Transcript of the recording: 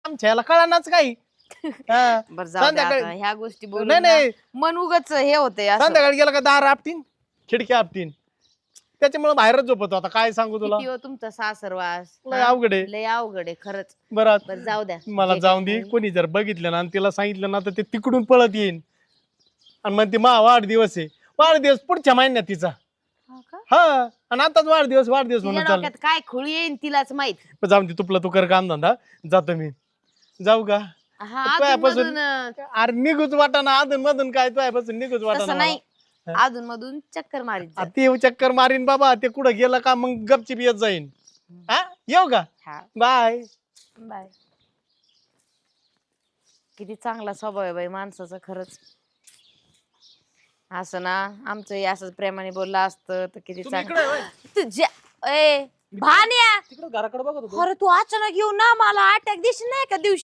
आमच्या याला कळानाच काही. हा. बरं जाऊ द्या संध्याकाळी- आता, ह्या गोष्टी बोलून नाही ना नाही मन उगाच हे होते असं. संध्याकाळी गेला का दार आपटीन खिडकी आपटीन त्याच्यामुळे बाहेरच झोपतो. आता काय सांगू तुला किती हो तुमचा सासरवास. लय हा? अवघड आहे. लय अवघड आहे खरंच. बरं बरं जाऊ द्या. मला जे जाऊन काही दे. आहे. कोणी जर बघितलं ना आणि तिला सांगितलं ना तर ते तिकडून पळत येईन आणि मग ती वाढदिवस आहे. वाढदिवस पुढच्या महिन्यात तिचा. हा का? हा आणि आताच वाढदिवस वाढदिवस तिच्या म्हणून चाललं. डोक्यात काय खुळी येईन तिलाच माहित. जाऊन दे तुपला तू कर काम धंदा. जातो मी. जाऊ का हा तुझ्यापासून अधूनमधून, अरे निघूच वाटाना अधून मधून काय तुझ्यापासून निघूच तसं वाटाना नाही, मला. अधून मधून चक्कर मारीत जा. ते चक्कर मारीन बाबा. ते कुठं गेलं का मग गपचिप येत जाईन. हा येऊ का हा बाय. बाय. किती चांगला स्वभाव आहे बाई माणसाचा खरंच. असं ना आमचं हे असंच प्रेमाने बोललं असतं तर किती चांगलं. तुझ्या ए भान्या, तिकडे घराकडे बघत होतो. अरे तू अचानक येऊन ना मला अटॅक देशील नाही का दिवशी.